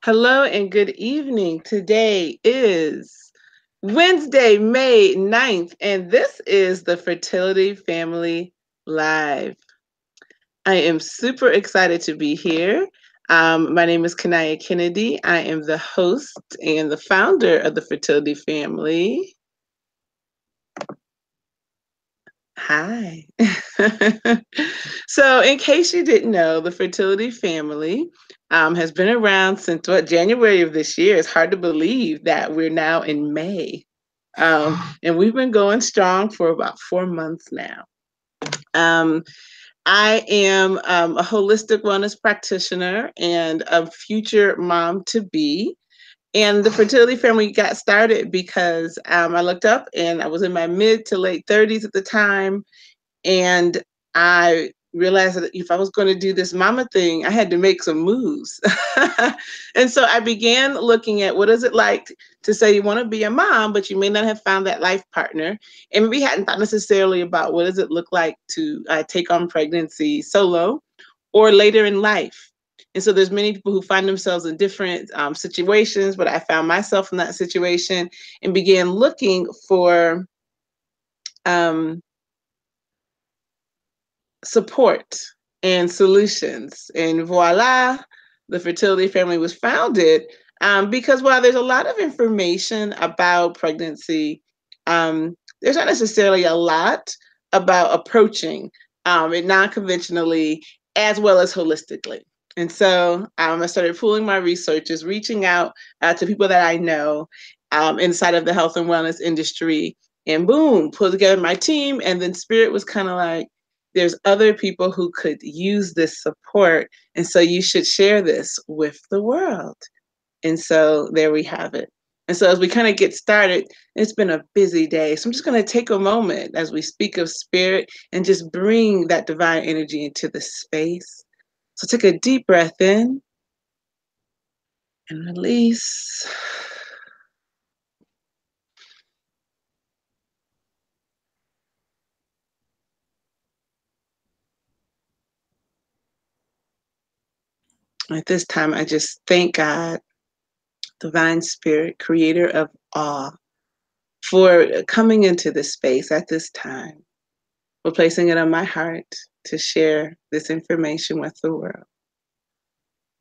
Hello and good evening. Today is Wednesday, May 9th, and this is the Fertility Family Live. I am super excited to be here. My name is Kania Kennedy. I am the host and the founder of the Fertility Family. Hi. So, in case you didn't know, the Fertility Family has been around since January of this year. It's hard to believe that we're now in May. And we've been going strong for about 4 months now. I am a holistic wellness practitioner and a future mom to be. And the Fertility Family got started because I looked up and I was in my mid to late 30s at the time. And I realized that if I was going to do this mama thing, I had to make some moves. And so I began looking at what is it like to say you want to be a mom, but you may not have found that life partner. And we hadn't thought necessarily about what does it look like to take on pregnancy solo or later in life. And so there's many people who find themselves in different situations, but I found myself in that situation and began looking for support and solutions. And voila, the Fertility Family was founded because while there's a lot of information about pregnancy, there's not necessarily a lot about approaching it non-conventionally as well as holistically. And so I started pooling my researches, reaching out to people that I know inside of the health and wellness industry, and boom, pulled together my team. And then Spirit was kind of like, there's other people who could use this support. And so you should share this with the world. And so there we have it. And so as we kind of get started, it's been a busy day. So I'm just going to take a moment as we speak of Spirit and just bring that divine energy into the space. So take a deep breath in and release. At this time, I just thank God, divine spirit, creator of all, for coming into this space at this time, for placing it on my heart to share this information with the world.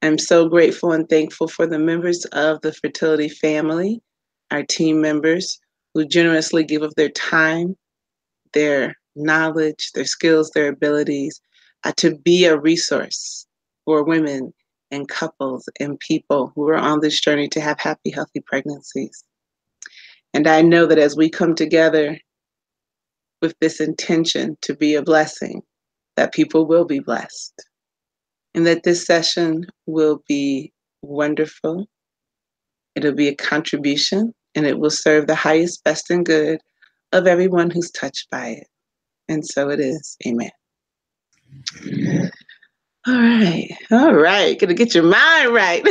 I'm so grateful and thankful for the members of the Fertility Family, our team members who generously give of their time, their knowledge, their skills, their abilities to be a resource for women and couples and people who are on this journey to have happy, healthy pregnancies. And I know that as we come together with this intention to be a blessing, that people will be blessed. And that this session will be wonderful. It'll be a contribution, and it will serve the highest, best, and good of everyone who's touched by it. And so it is. Amen. All right. All right. Gonna get your mind right.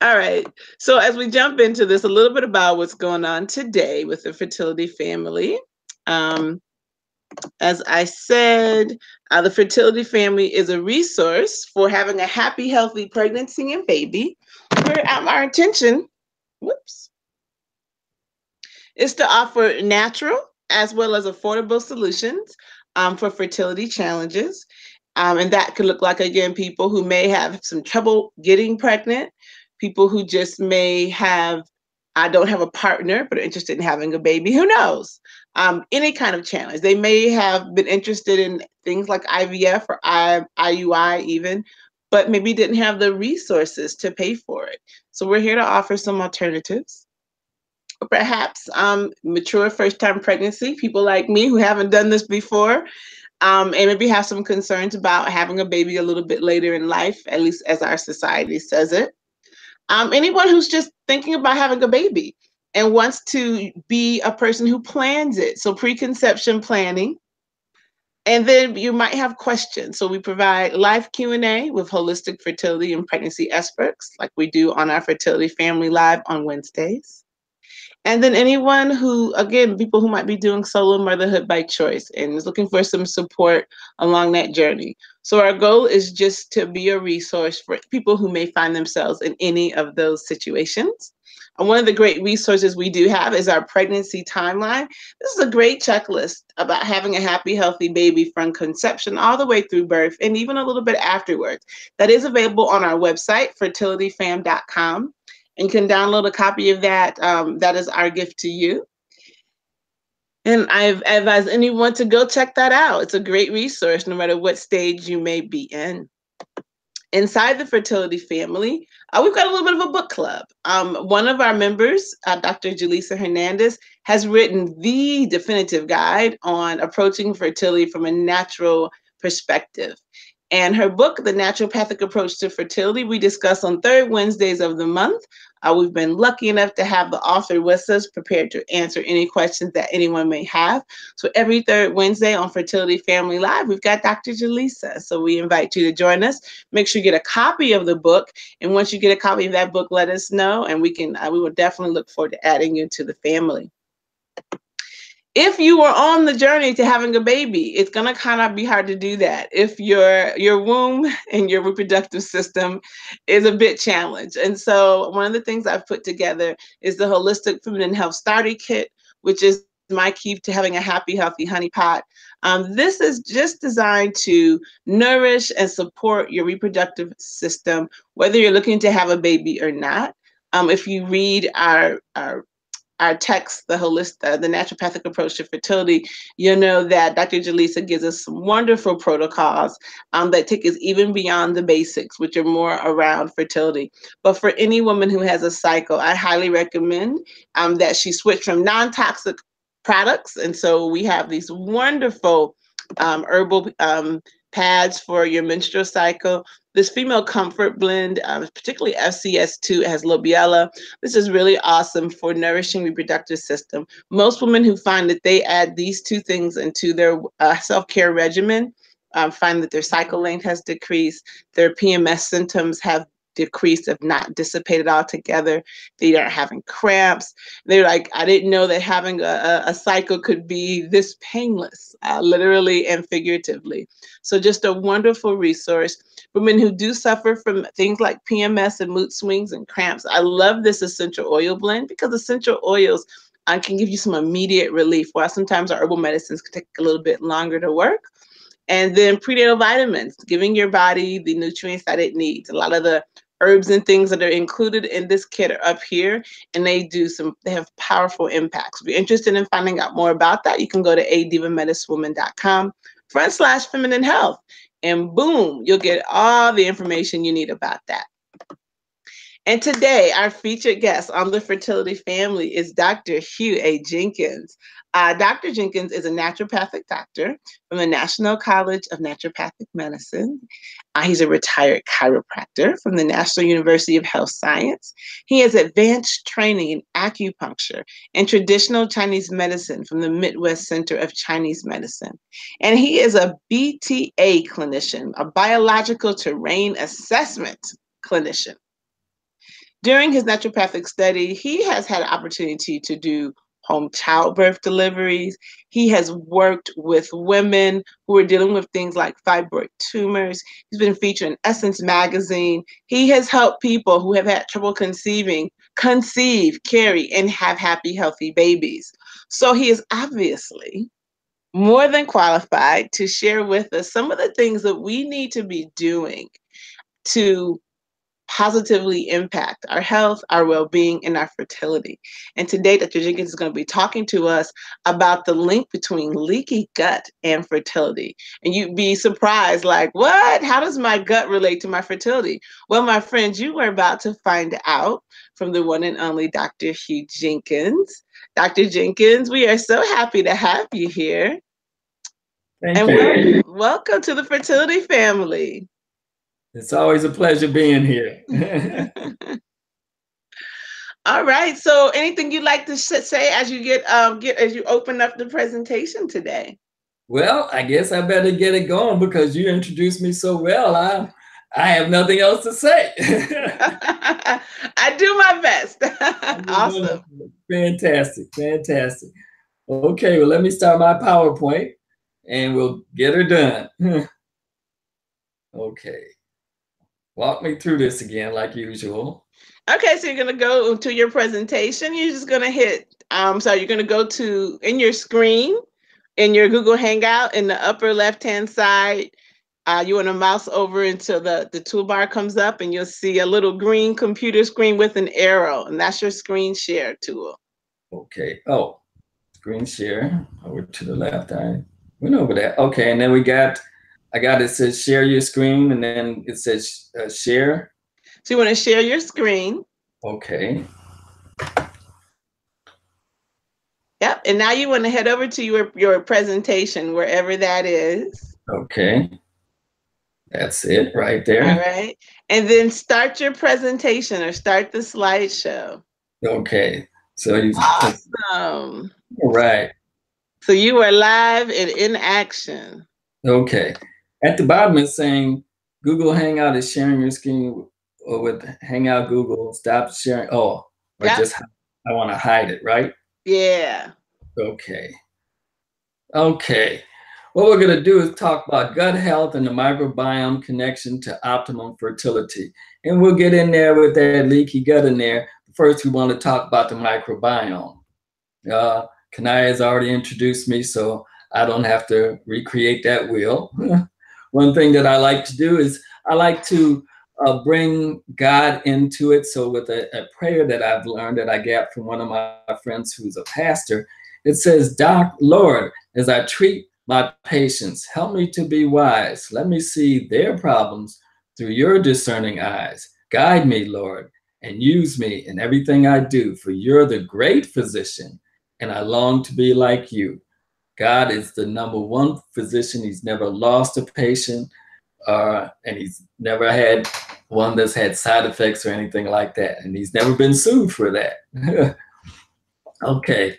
All right. So as we jump into this, a little bit about what's going on today with the Fertility Family. As I said, the Fertility Family is a resource for having a happy, healthy pregnancy and baby. Where our intention, is to offer natural as well as affordable solutions for fertility challenges. And that could look like, again, people who may have some trouble getting pregnant, people who just may have, I don't have a partner, but are interested in having a baby. Who knows? Any kind of challenge. They may have been interested in things like IVF or IUI even, but maybe didn't have the resources to pay for it. So we're here to offer some alternatives. Or perhaps mature first-time pregnancy, people like me who haven't done this before, and maybe have some concerns about having a baby a little bit later in life, at least as our society says it. Anyone who's just thinking about having a baby and wants to be a person who plans it. So preconception planning. And then you might have questions. So we provide live Q&A with holistic fertility and pregnancy experts, like we do on our Fertility Family Live on Wednesdays. And then anyone who, again, people who might be doing solo motherhood by choice and is looking for some support along that journey. So our goal is just to be a resource for people who may find themselves in any of those situations. And one of the great resources we do have is our pregnancy timeline. This is a great checklist about having a happy, healthy baby from conception all the way through birth and even a little bit afterwards. That is available on our website, fertilityfam.com. And you can download a copy of that. That is our gift to you. And I've advised anyone to go check that out. It's a great resource, no matter what stage you may be in. Inside the Fertility Family, we've got a little bit of a book club. One of our members, Dr. Julissa Hernandez, has written the definitive guide on approaching fertility from a natural perspective. And her book, The Naturopathic Approach to Fertility, we discuss on third Wednesdays of the month. We've been lucky enough to have the author with us, prepared to answer any questions that anyone may have. So every third Wednesday on Fertility Family Live, we've got Dr. Julissa. So we invite you to join us. Make sure you get a copy of the book. And once you get a copy of that book, let us know. And we will definitely look forward to adding you to the family. If you are on the journey to having a baby, it's going to kind of be hard to do that if your womb and your reproductive system is a bit challenged. And so one of the things I've put together is the Holistic Feminine Health Starter Kit, which is my key to having a happy, healthy honeypot. This is just designed to nourish and support your reproductive system, whether you're looking to have a baby or not. If you read our text, the naturopathic approach to fertility, you'll know that Dr. Julissa gives us some wonderful protocols that take us even beyond the basics, which are more around fertility. But for any woman who has a cycle, I highly recommend that she switch from non-toxic products. And so we have these wonderful herbal pads for your menstrual cycle. This female comfort blend, particularly FCS2, it has lobelia. This is really awesome for nourishing reproductive system. Most women who find that they add these two things into their self-care regimen find that their cycle length has decreased, their PMS symptoms have decreased, if not dissipated altogether. They aren't having cramps. They're like, I didn't know that having a cycle could be this painless, literally and figuratively. So just a wonderful resource. Women who do suffer from things like PMS and mood swings and cramps, I love this essential oil blend because essential oils can give you some immediate relief, while sometimes our herbal medicines can take a little bit longer to work. And then prenatal vitamins, giving your body the nutrients that it needs. A lot of the herbs and things that are included in this kit are up here, and they have powerful impacts. If you're interested in finding out more about that, you can go to adivamedicwoman.com/feminine health, and boom, you'll get all the information you need about that. And today, our featured guest on the Fertility Family is Dr. Hugh A. Jenkins. Dr. Jenkins is a naturopathic doctor from the National College of Naturopathic Medicine. He's a retired chiropractor from the National University of Health Science. He has advanced training in acupuncture and traditional Chinese medicine from the Midwest Center of Chinese Medicine. And he is a BTA clinician, a biological terrain assessment clinician. During his naturopathic study, he has had an opportunity to do home childbirth deliveries. He has worked with women who are dealing with things like fibroid tumors. He's been featured in Essence magazine. He has helped people who have had trouble conceiving, conceive, carry, and have happy, healthy babies. So he is obviously more than qualified to share with us some of the things that we need to be doing to positively impact our health, our well-being, and our fertility. And today, Dr. Jenkins is going to be talking to us about the link between leaky gut and fertility. And you'd be surprised, like, what? How does my gut relate to my fertility? Well, my friends, you are about to find out from the one and only Dr. Hugh Jenkins. Dr. Jenkins, we are so happy to have you here. Thank you. Welcome to the Fertility Family. It's always a pleasure being here. All right. So, anything you'd like to say as you as you open up the presentation today? Well, I guess I better get it going because you introduced me so well. I have nothing else to say. I do my best. Awesome. Fantastic, fantastic. Okay, well, let me start my PowerPoint and we'll get her done. Okay. Walk me through this again like usual. Okay, so you're going to go to your presentation. You're just going to hit, so you're going to go to, in your screen, in your Google Hangout, in the upper left-hand side, you want to mouse over until the toolbar comes up and you'll see a little green computer screen with an arrow, and that's your screen share tool. Okay. Oh, screen share over to the left. I went over that. Okay, and then I got it says share your screen, and then it says share. So you want to share your screen. Okay. Yep, and now you want to head over to your presentation, wherever that is. Okay. That's it right there. All right. And then start your presentation or start the slideshow. Okay. So you awesome. All right. So you are live and in action. Okay. At the bottom it's saying Google Hangout is sharing your screen with Hangout Google. Stop sharing. Oh, or yep. Just I want to hide it, right? Yeah. Okay. Okay. What we're going to do is talk about gut health and the microbiome connection to optimum fertility. And we'll get in there with that leaky gut in there. First, we want to talk about the microbiome. Kania has already introduced me, so I don't have to recreate that wheel. One thing that I like to do is I like to bring God into it. So with a prayer that I've learned that I got from one of my friends who's a pastor, it says, Lord, as I treat my patients, help me to be wise. Let me see their problems through your discerning eyes. Guide me, Lord, and use me in everything I do, for you're the great physician, and I long to be like you. God is the #1 physician. He's never lost a patient, and he's never had one that's had side effects or anything like that. And he's never been sued for that. Okay.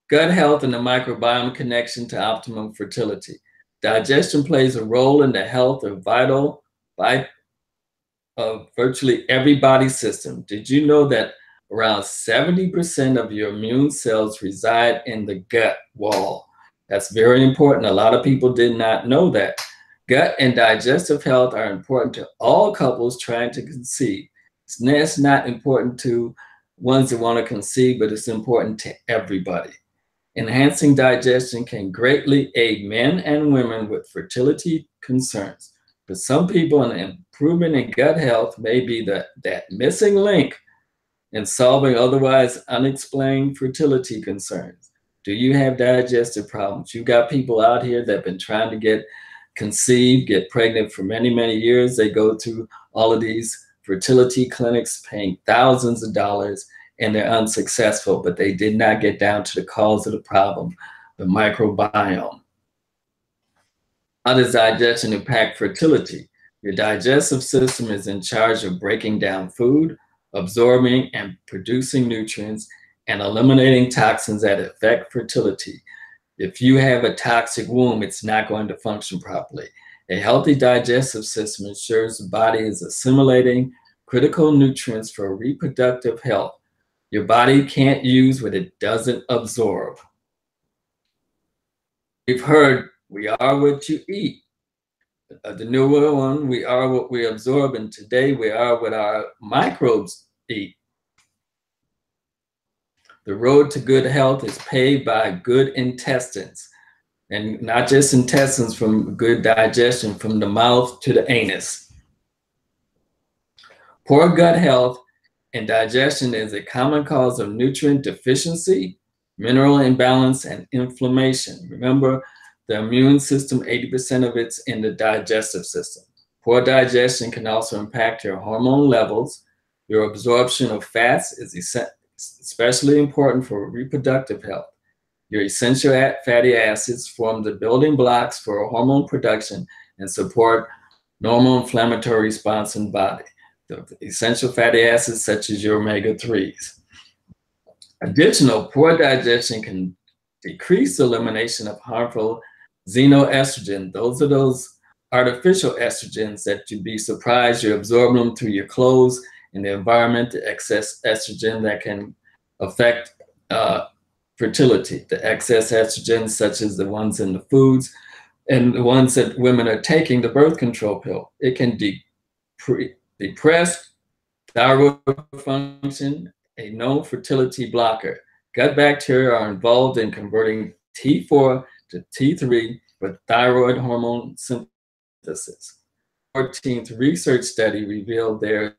Gut health and the microbiome connection to optimum fertility. Digestion plays a role in the health of virtually every body system. Did you know that around 70% of your immune cells reside in the gut wall? That's very important. A lot of people did not know that. Gut and digestive health are important to all couples trying to conceive. It's not important to ones that want to conceive, but it's important to everybody. Enhancing digestion can greatly aid men and women with fertility concerns. For some people, an improvement in gut health may be that missing link in solving otherwise unexplained fertility concerns. Do you have digestive problems? You've got people out here that have been trying to conceive, get pregnant for many, many years. They go to all of these fertility clinics paying thousands of dollars, and they're unsuccessful, but they did not get down to the cause of the problem, the microbiome. How does digestion impact fertility? Your digestive system is in charge of breaking down food, absorbing and producing nutrients, and eliminating toxins that affect fertility. If you have a toxic womb, it's not going to function properly. A healthy digestive system ensures the body is assimilating critical nutrients for reproductive health. Your body can't use what it doesn't absorb. We've heard we are what you eat. The newer one, we are what we absorb, and today we are what our microbes eat. The road to good health is paved by good intestines, and not just intestines from good digestion, from the mouth to the anus. Poor gut health and digestion is a common cause of nutrient deficiency, mineral imbalance, and inflammation. Remember, the immune system, 80% of it's in the digestive system. Poor digestion can also impact your hormone levels. Your absorption of fats is especially important for reproductive health. Your essential fatty acids form the building blocks for hormone production and support normal inflammatory response in the body. The essential fatty acids such as your omega-3s. Additional, poor digestion can decrease the elimination of harmful xenoestrogen. Those are those artificial estrogens that you'd be surprised you absorb them through your clothes and the environment, the excess estrogen that can affect fertility, the excess estrogens such as the ones in the foods and the ones that women are taking, the birth control pill. It can depress thyroid function, a known fertility blocker. Gut bacteria are involved in converting T4 to T3 with thyroid hormone synthesis. 14th research study revealed there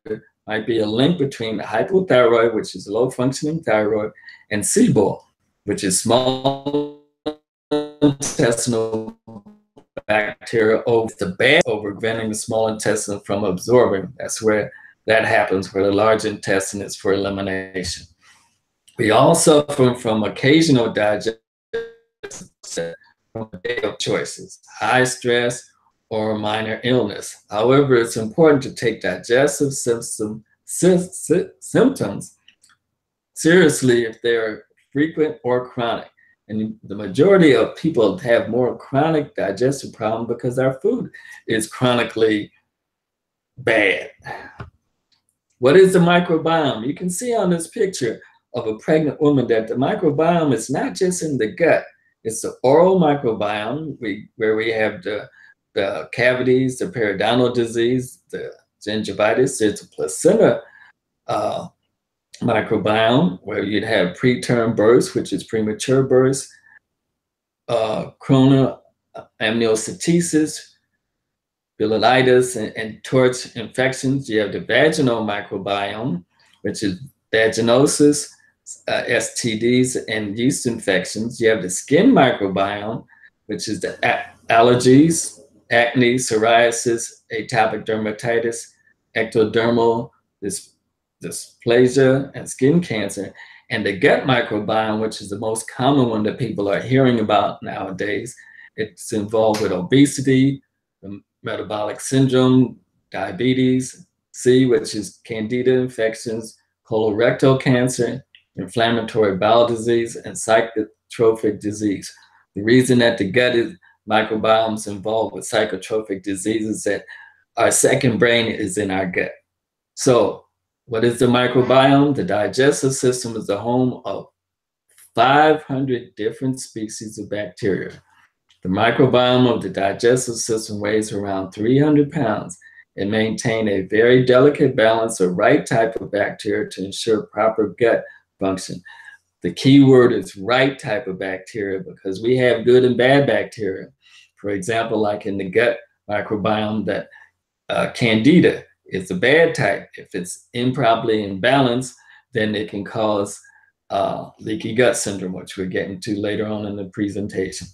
might be a link between hypothyroid, which is low functioning thyroid, and SIBO, which is small intestinal bacteria over the bad over preventing the small intestine from absorbing. That's where that happens, where the large intestine is for elimination. We all suffer from occasional digestive from a day of choices, high stress, or minor illness. However, it's important to take digestive symptoms seriously if they're frequent or chronic. And the majority of people have more chronic digestive problems because our food is chronically bad. What is the microbiome? You can see on this picture of a pregnant woman that the microbiome is not just in the gut. It's the oral microbiome where we have the cavities, the periodontal disease, the gingivitis. There's a placenta microbiome where you'd have preterm births, which is premature births, coronal amniocentesis, bilitis, and torch infections. You have the vaginal microbiome, which is vaginosis, STDs, and yeast infections. You have the skin microbiome, which is the allergies, acne, psoriasis, atopic dermatitis, ectodermal dysplasia, and skin cancer. And the gut microbiome, which is the most common one that people are hearing about nowadays. It's involved with obesity, metabolic syndrome, diabetes, C, which is candida infections, colorectal cancer, inflammatory bowel disease, and psychotrophic disease. The reason that the gut microbiome is involved with psychotrophic disease is that our second brain is in our gut. So what is the microbiome? The digestive system is the home of 500 different species of bacteria. The microbiome of the digestive system weighs around 300 pounds and maintain a very delicate balance of right type of bacteria to ensure proper gut function. The key word is right type of bacteria because we have good and bad bacteria. For example, like in the gut microbiome, that candida is the bad type. If it's improperly in balance, then it can cause leaky gut syndrome, which we're getting to later on in the presentation.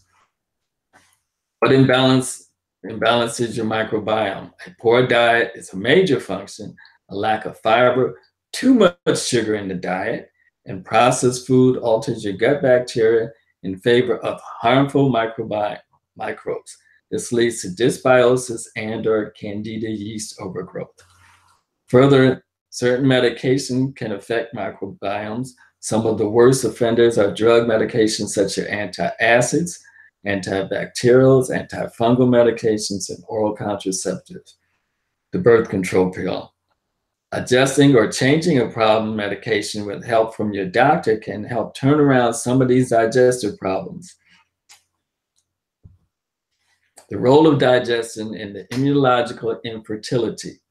What imbalances your microbiome? A poor diet is a major function, a lack of fiber, too much sugar in the diet, and processed food alters your gut bacteria in favor of harmful microbes. This leads to dysbiosis and/or candida yeast overgrowth. Further, certain medication can affect microbiomes. Some of the worst offenders are drug medications such as antacids, antibacterials, antifungal medications, and oral contraceptives. The birth control pill. Adjusting or changing a problem medication with help from your doctor can help turn around some of these digestive problems. The role of digestion in the immunological infertility.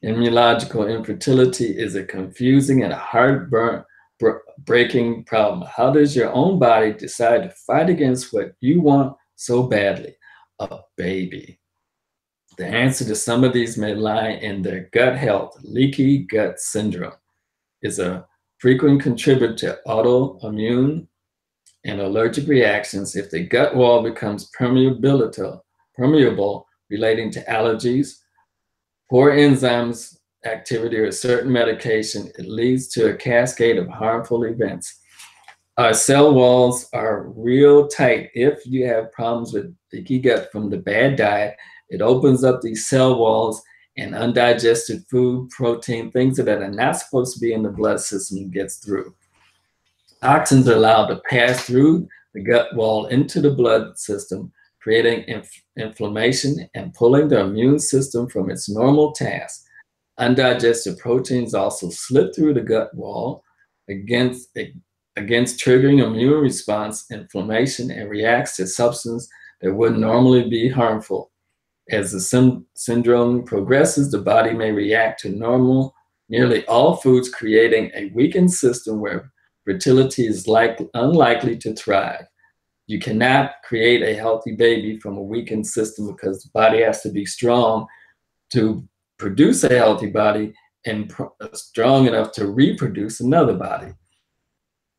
Immunological infertility is a confusing and heart-breaking problem. How does your own body decide to fight against what you want so badly? A baby. The answer to some of these may lie in their gut health. Leaky gut syndrome is a frequent contributor to autoimmune and allergic reactions if the gut wall becomes permeable relating to allergies, poor enzymes activity, or certain medication. It leads to a cascade of harmful events. Our cell walls are real tight. If you have problems with leaky gut from the bad diet, it opens up these cell walls and undigested food, protein, things that are not supposed to be in the blood system gets through. Toxins are allowed to pass through the gut wall into the blood system, creating inflammation and pulling the immune system from its normal task. Undigested proteins also slip through the gut wall against triggering immune response, inflammation, and reacts to substance that would normally be harmful. As the syndrome progresses, the body may react to nearly all foods, creating a weakened system where fertility is unlikely to thrive. You cannot create a healthy baby from a weakened system because the body has to be strong to produce a healthy body and strong enough to reproduce another body.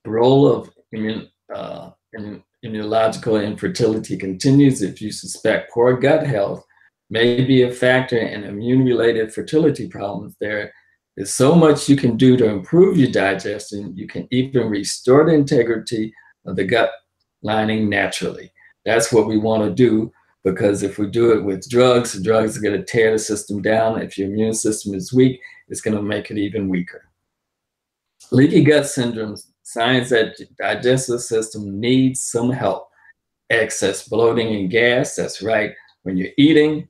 The role of immunological infertility continues if you suspect poor gut health may be a factor in immune-related fertility problems. There is so much you can do to improve your digestion. You can even restore the integrity of the gut lining naturally. That's what we want to do, because if we do it with drugs, the drugs are going to tear the system down. If your immune system is weak, it's going to make it even weaker. Leaky gut syndrome, signs that the digestive system needs some help. Excess bloating and gas, that's right, when you're eating,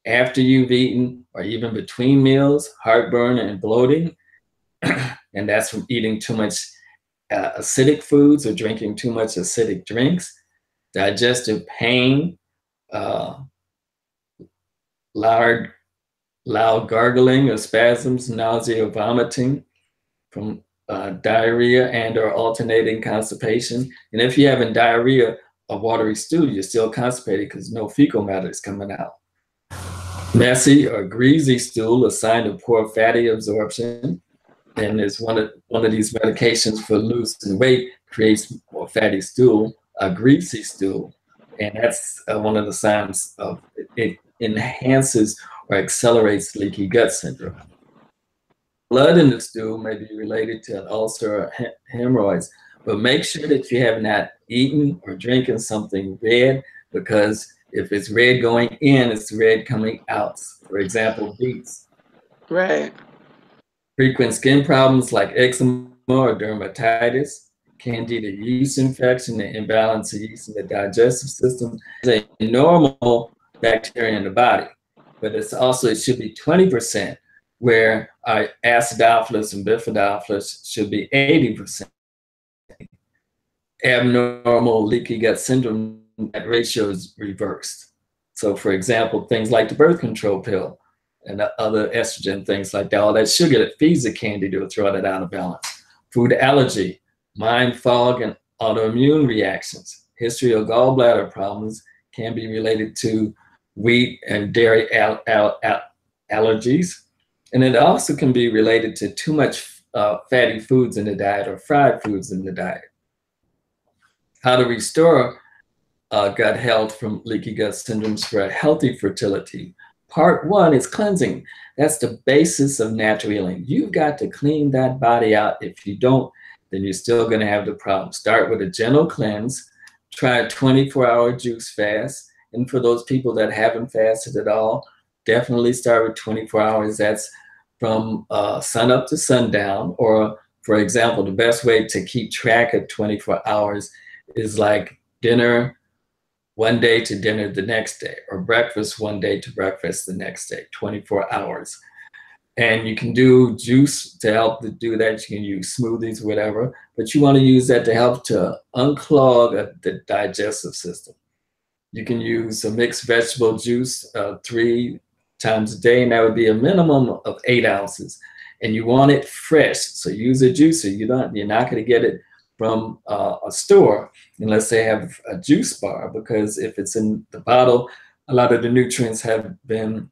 after you've eaten, or even between meals, heartburn and bloating, and that's from eating too much acidic foods or drinking too much acidic drinks. Digestive pain, loud gargling or spasms, nausea or vomiting, from diarrhea and or alternating constipation. And if you're having diarrhea or watery stool, you're still constipated because no fecal matter is coming out. Messy or greasy stool, a sign of poor fatty absorption, and is one of these medications for losing weight, creates more fatty stool, a greasy stool, and that's one of the signs of it enhances or accelerates leaky gut syndrome. Blood in the stool may be related to an ulcer or hemorrhoids, but make sure that you have not eaten or drinking something red, because if it's red going in, it's red coming out. For example, beets. Right. Frequent skin problems like eczema or dermatitis, candida yeast infection, and imbalance of yeast in the digestive system is a normal bacteria in the body, but it should be 20%, where our acidophilus and bifidophilus should be 80%. Abnormal leaky gut syndrome, that ratio is reversed. So for example, things like the birth control pill and other estrogen, things like that, all that sugar that feeds the candida will throw that out of balance. Food allergy, mind fog, and autoimmune reactions. History of gallbladder problems can be related to wheat and dairy allergies. And it also can be related to too much fatty foods in the diet or fried foods in the diet. How to restore gut health from leaky gut syndromes for a healthy fertility. Part 1 is cleansing. That's the basis of natural healing. You've got to clean that body out. If you don't, then you're still going to have the problem. Start with a gentle cleanse. Try a 24-hour juice fast. And for those people that haven't fasted at all, definitely start with 24 hours. That's from sun up to sundown. Or, for example, the best way to keep track of 24 hours is like dinner one day to dinner the next day, or breakfast one day to breakfast the next day, 24 hours. And you can do juice to help to do that. You can use smoothies, whatever, but you want to use that to help to unclog the digestive system. You can use a mixed vegetable juice 3 times a day, and that would be a minimum of 8 ounces. And you want it fresh, so use a juicer. You're not going to get it from a store unless they have a juice bar, because if it's in the bottle, a lot of the nutrients have been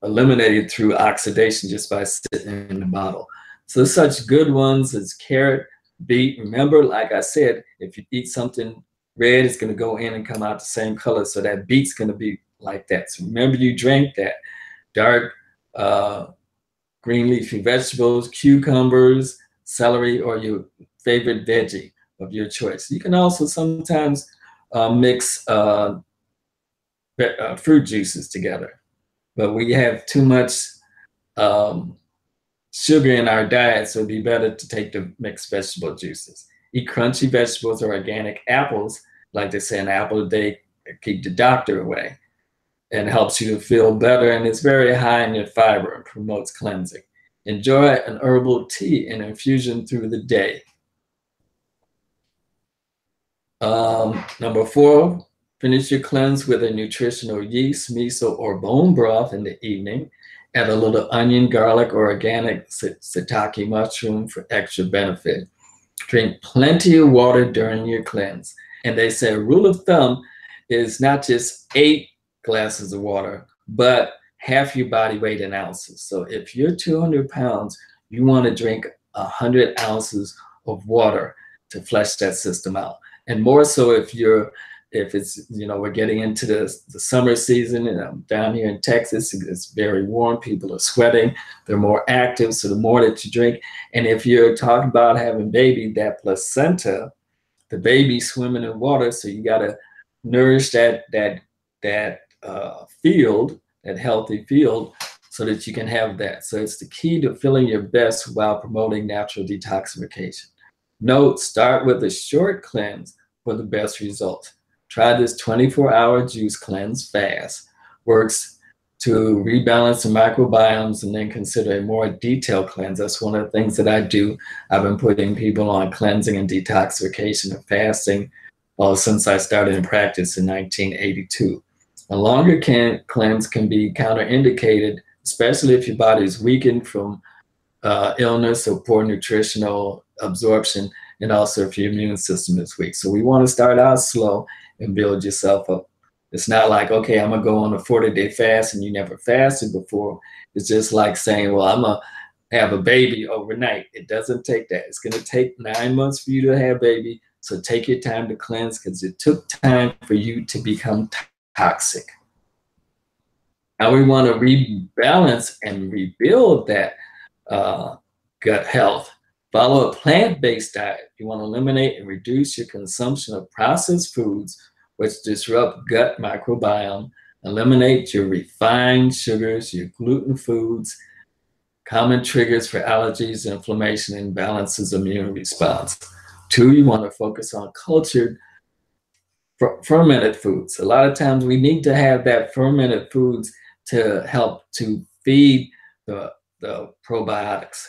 eliminated through oxidation just by sitting in the bottle. So such good ones as carrot, beet. Remember, like I said, if you eat something red, it's going to go in and come out the same color, so that beet's going to be like that. So remember, you drank that. Dark green leafy vegetables, cucumbers, celery, or your favorite veggie of your choice. You can also sometimes mix fruit juices together, but we have too much sugar in our diet, so it'd be better to take the mixed vegetable juices. Eat crunchy vegetables or organic apples like they say, an apple a day keep the doctor away, and helps you to feel better. And it's very high in fiber and promotes cleansing. Enjoy an herbal tea and infusion through the day. Number 4, finish your cleanse with a nutritional yeast, miso, or bone broth in the evening. Add a little onion, garlic, or organic shiitake mushroom for extra benefit. Drink plenty of water during your cleanse. And they say a rule of thumb is not just 8 glasses of water, but half your body weight in ounces. So if you're 200 pounds, you want to drink 100 ounces of water to flush that system out. And more so if it's, we're getting into the summer season, and I'm down here in Texas, it's very warm, people are sweating, they're more active, so the more that you drink. And if you're talking about having baby, that placenta, the baby swimming in water, so you got to nourish that field, that healthy field, so that you can have that. So it's the key to feeling your best while promoting natural detoxification. Note, start with a short cleanse for the best results. Try this 24-hour juice cleanse fast. Works to rebalance the microbiomes, and then consider a more detailed cleanse. That's one of the things that I do. I've been putting people on cleansing and detoxification and fasting since I started in practice in 1982. A longer cleanse can be counterindicated, especially if your body is weakened from illness or poor nutritional absorption, and also if your immune system is weak. So we want to start out slow and build yourself up. It's not like, okay, I'm gonna go on a 40-day fast and you never fasted before. It's just like saying, well, I'm gonna have a baby overnight. It doesn't take that. It's gonna take 9 months for you to have a baby. So take your time to cleanse, because it took time for you to become toxic. Now we want to rebalance and rebuild that gut health. Follow a plant-based diet. You want to eliminate and reduce your consumption of processed foods, which disrupt gut microbiome. Eliminate your refined sugars, your gluten foods, common triggers for allergies, inflammation, and balances immune response. 2, you want to focus on cultured fermented foods. A lot of times we need to have that fermented foods to help to feed the probiotics.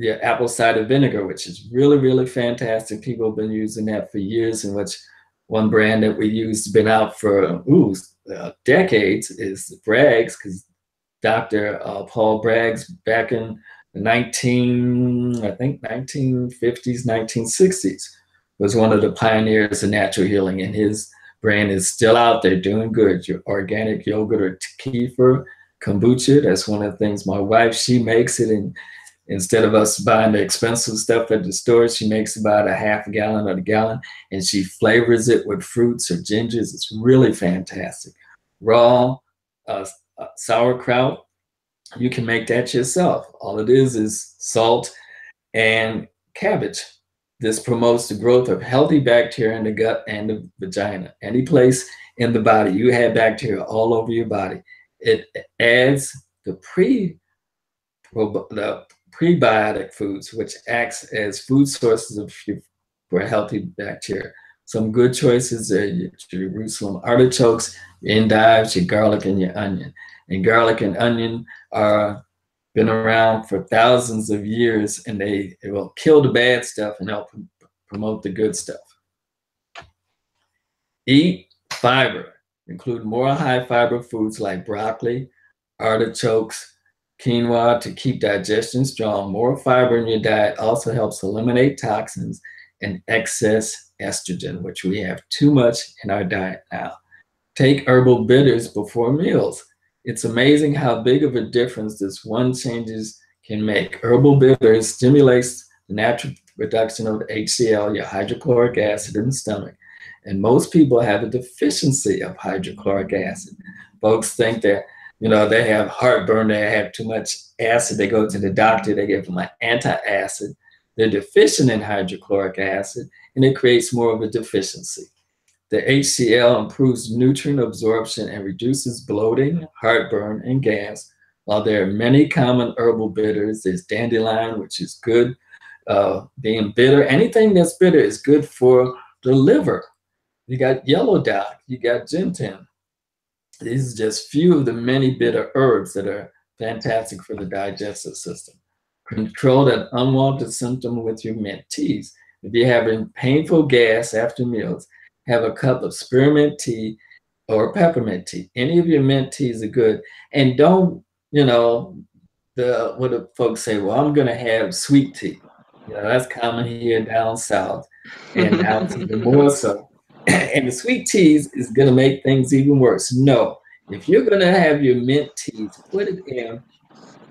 Yeah, apple cider vinegar, which is really, really fantastic. People have been using that for years, and which one brand that we use has been out for decades is Bragg's, because Dr. Paul Bragg's back in the 1950s, 1960s, was one of the pioneers of natural healing, and his brand is still out there doing good. Your organic yogurt or kefir, kombucha, that's one of the things my wife, she makes it, and instead of us buying the expensive stuff at the store, she makes about a half a gallon or a gallon, and she flavors it with fruits or gingers. It's really fantastic. Raw sauerkraut, you can make that yourself. All it is salt and cabbage. This promotes the growth of healthy bacteria in the gut and the vagina. Any place in the body, you have bacteria all over your body. It adds the prebiotic foods, which acts as food sources for healthy bacteria. Some good choices are your Jerusalem artichokes, your endives, your garlic, and your onion. And garlic and onion are been around for thousands of years, and it will kill the bad stuff and help promote the good stuff. Eat fiber. Include more high fiber foods like broccoli, artichokes, quinoa to keep digestion strong. More fiber in your diet also helps eliminate toxins and excess estrogen, which we have too much in our diet now. Take herbal bitters before meals. It's amazing how big of a difference this one changes can make. Herbal bitters stimulates the natural reduction of HCl, your hydrochloric acid, in the stomach. And most people have a deficiency of hydrochloric acid. Folks think that, they have heartburn, they have too much acid, they go to the doctor, they give them an antacid. They're deficient in hydrochloric acid, and it creates more of a deficiency. The HCl improves nutrient absorption and reduces bloating, heartburn, and gas. While there are many common herbal bitters, there's dandelion, which is good. Being bitter, anything that's bitter is good for the liver. You got yellow dock, you got gentian. These are just few of the many bitter herbs that are fantastic for the digestive system. Control that unwanted symptom with your mint teas. If you're having painful gas after meals, have a cup of spearmint tea or peppermint tea. Any of your mint teas are good. And don't, you know, what do folks say? Well, I'm going to have sweet tea. You know, that's common here down south, and now it's even more so. And the sweet teas is going to make things even worse. No, if you're going to have your mint teas, put it in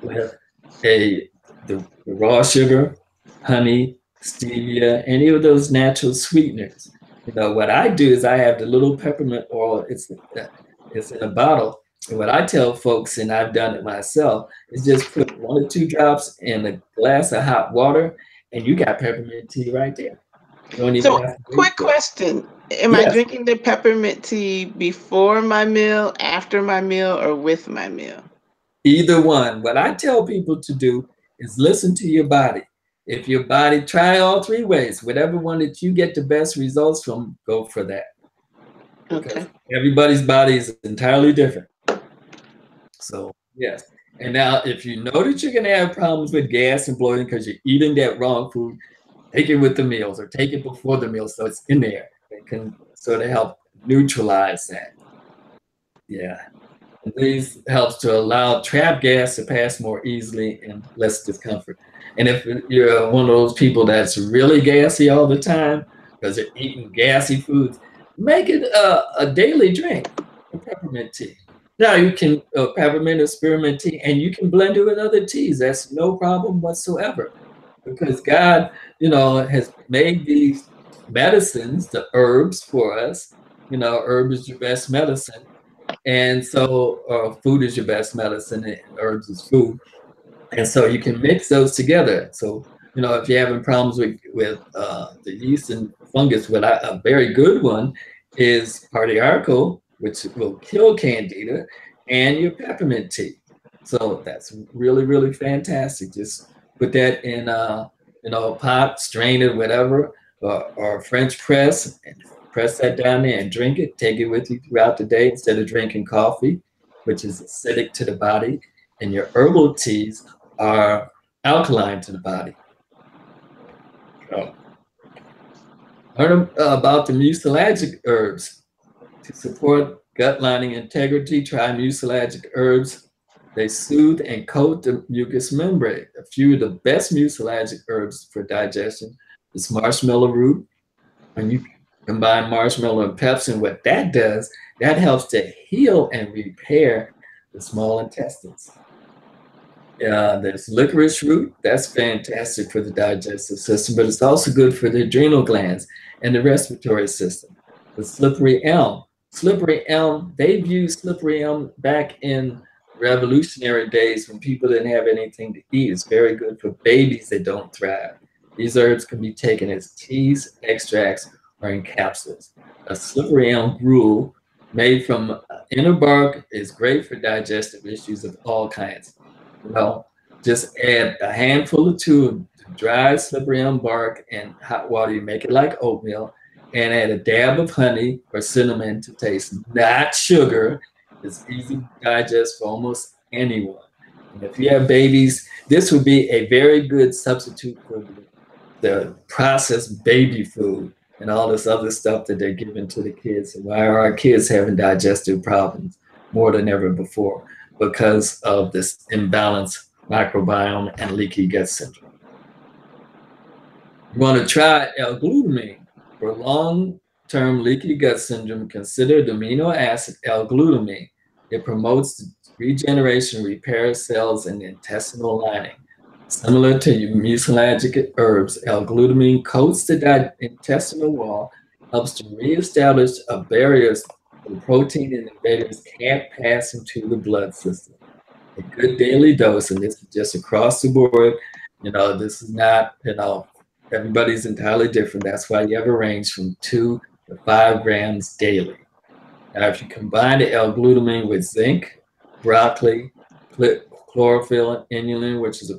with the raw sugar, honey, stevia, any of those natural sweeteners. You know, what I do is I have the little peppermint oil. It's in a bottle. And what I tell folks, and I've done it myself, is just put 1 or 2 drops in a glass of hot water, and you got peppermint tea right there. You don't even So, have to wait quick for it. question. Am I Yes, drinking the peppermint tea before my meal, after my meal, or with my meal? either one. What I tell people to do is listen to your body. If your body, try all 3 ways. Whatever one that you get the best results from, go for that. Okay. Because everybody's body is entirely different. So, yes. And now, if you know that you're going to have problems with gas and bloating because you're eating that wrong food, take it with the meals or take it before the meal so it's in there. It can sort of help neutralize that. Yeah. And these helps to allow trapped gas to pass more easily and less discomfort. And if you're one of those people that's really gassy all the time because you're eating gassy foods, make it a daily drink, a peppermint tea. Now you can peppermint or spearmint tea, and you can blend it with other teas. That's no problem whatsoever, because God, has made these medicines, the herbs for us. Herb is your best medicine, and so food is your best medicine, and herbs is food, and so you can mix those together. So if you're having problems with the yeast and fungus, a very good one is Pardiarco, which will kill candida, and your peppermint tea. So that's really, really fantastic. Just put that in a pot, strain it, whatever, or French press, and press that down there and drink it. Take it with you throughout the day instead of drinking coffee, which is acidic to the body. And your herbal teas are alkaline to the body. So, learn about the mucilagic herbs. To support gut lining integrity, try mucilagic herbs. They soothe and coat the mucous membrane. A few of the best mucilagic herbs for digestion is marshmallow root. When you combine marshmallow and pepsin, what that does, that helps to heal and repair the small intestines. There's licorice root. That's fantastic for the digestive system, but it's also good for the adrenal glands and the respiratory system. The slippery elm. Slippery elm, they've used slippery elm back in revolutionary days when people didn't have anything to eat. It's very good for babies that don't thrive. These herbs can be taken as teas, extracts, or in capsules. A slippery elm gruel made from inner bark is great for digestive issues of all kinds. Just add a handful or 2 of dry slippery elm bark and hot water. You make it like oatmeal, and add a dab of honey or cinnamon to taste, not sugar. It's easy to digest for almost anyone. And if you have babies, this would be a very good substitute for the processed baby food and all this other stuff that they're giving to the kids. And why are our kids having digestive problems more than ever before? Because of this imbalanced microbiome and leaky gut syndrome. You want to try L-glutamine. For long-term leaky gut syndrome, consider the amino acid L-glutamine. It promotes regeneration, repair cells in the intestinal lining. Similar to mucilagic herbs, L-glutamine coats the intestinal wall, helps to reestablish a barrier the protein and invaders can't pass into the blood system. A good daily dose, and this is just across the board. This is not, everybody's entirely different. That's why you have a range from 2 to 5 grams daily. Now, if you combine the L-glutamine with zinc, broccoli, chlorophyll, inulin, which is a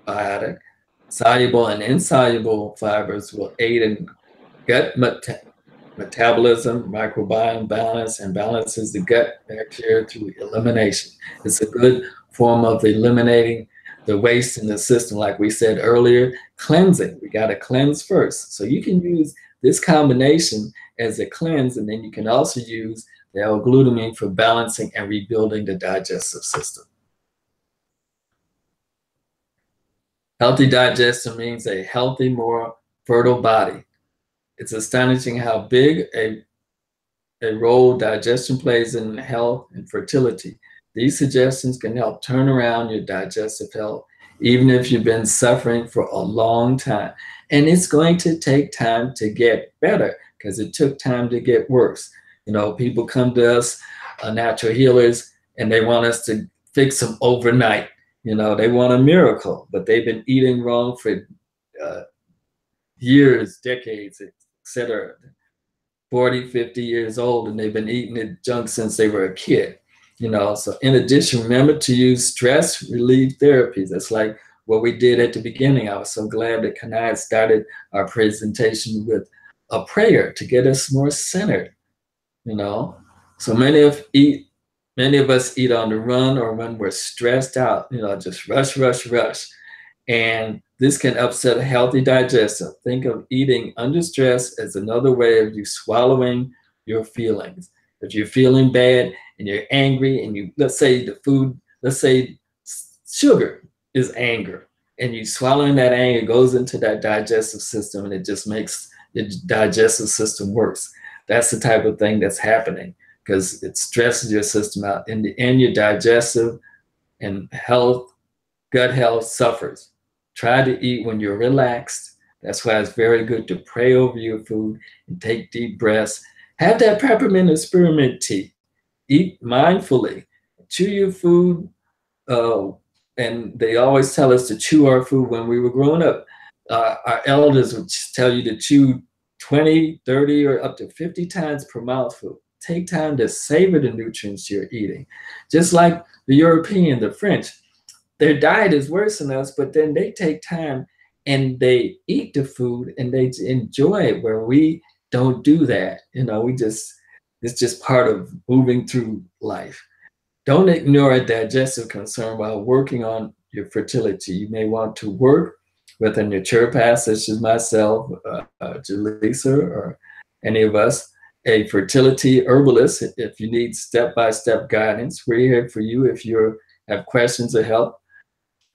prebiotic, soluble and insoluble fibers will aid in gut metabolism, microbiome balance, and balances the gut bacteria through elimination. It's a good form of eliminating the waste in the system. Like we said earlier, cleansing. We got to cleanse first. So you can use this combination as a cleanse, and then you can also use the L-glutamine for balancing and rebuilding the digestive system. Healthy digestion means a healthy, more fertile body. It's astonishing how big a role digestion plays in health and fertility. These suggestions can help turn around your digestive health, even if you've been suffering for a long time. And it's going to take time to get better because it took time to get worse. You know, people come to us, natural healers, and they want us to fix them overnight. You know, they want a miracle, but they've been eating wrong for years, decades, etc. 40, 50 years old, and they've been eating it junk since they were a kid. You know, so in addition, remember to use stress relief therapies. That's like what we did at the beginning. I was so glad that Kania started our presentation with a prayer to get us more centered. You know, so many of us eat on the run or when we're stressed out. You know, just rush, rush, rush. And this can upset a healthy digestion. Think of eating under stress as another way of you swallowing your feelings. If you're feeling bad and you're angry and you, let's say sugar is anger, and you swallowing that anger goes into that digestive system and it just makes your digestive system worse. That's the type of thing that's happening because it stresses your system out. In the end, your digestive and gut health suffers. Try to eat when you're relaxed. That's why it's very good to pray over your food and take deep breaths. Have that peppermint and spearmint tea. Eat mindfully. Chew your food. And they always tell us to chew our food when we were growing up. Our elders would tell you to chew 20, 30, or up to 50 times per mouthful. Take time to savor the nutrients you're eating. Just like the European, the French, their diet is worse than us, but then they take time and they eat the food and they enjoy it, where we don't do that. You know, it's just part of moving through life. Don't ignore a digestive concern while working on your fertility. You may want to work with a naturopath, such as myself, Jaleesa, or any of us, a fertility herbalist. If you need step-by-step guidance, we're here for you. If you have questions or help.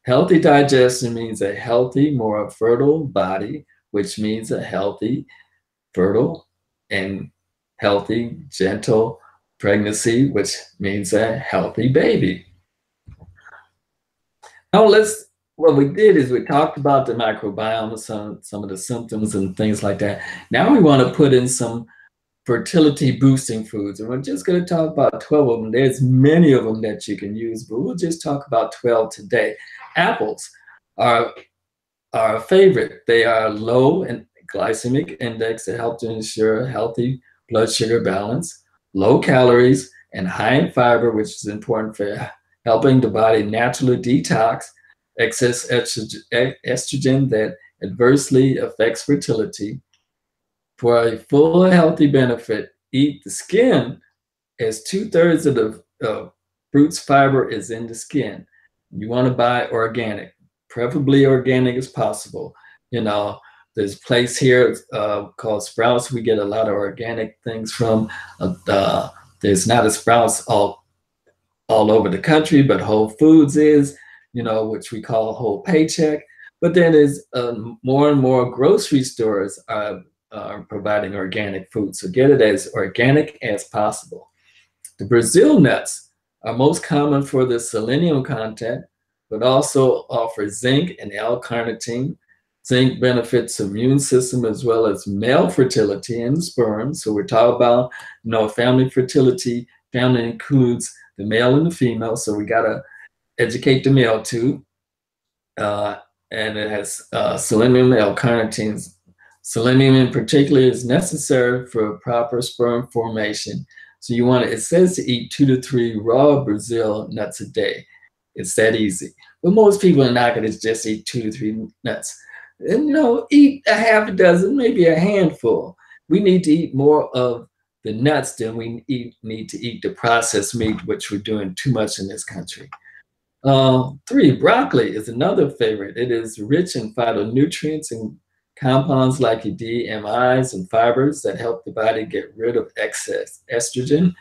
Healthy digestion means a healthy, more fertile body, which means a healthy, fertile, and healthy, gentle pregnancy, which means a healthy baby. Now what we did is we talked about the microbiome, some of the symptoms and things like that. Now we want to put in some fertility boosting foods, and we're just going to talk about 12 of them. There's many of them that you can use, but we'll just talk about 12 today. Apples are a favorite. They are low in glycemic index that help to ensure healthy blood sugar balance, low calories, and high in fiber, which is important for helping the body naturally detox excess estrogen that adversely affects fertility. For a full healthy benefit, eat the skin, as 2/3 of the fruit's fiber is in the skin. You want to buy organic, preferably organic as possible. You know, there's a place here called Sprouts. We get a lot of organic things from. There's not a Sprouts all over the country, but Whole Foods is, you know, which we call Whole Paycheck. But then there's more and more grocery stores are providing organic food. So get it as organic as possible. The Brazil nuts are most common for the selenium content, but also offer zinc and L-carnitine. Zinc benefits the immune system as well as male fertility and sperm. So we're talking about, you know, family fertility. Family includes the male and the female. So we got to educate the male too. And it has selenium, L-carnitine. Selenium in particular is necessary for proper sperm formation. So you want to, it says to eat 2 to 3 raw Brazil nuts a day. It's that easy. But most people are not going to just eat 2 to 3 nuts. And, you know, eat a half a dozen, maybe a handful. we need to eat more of the nuts than we need to eat the processed meat, which we're doing too much in this country. 3, broccoli is another favorite. It is rich in phytonutrients and compounds like DMIs and fibers that help the body get rid of excess estrogen.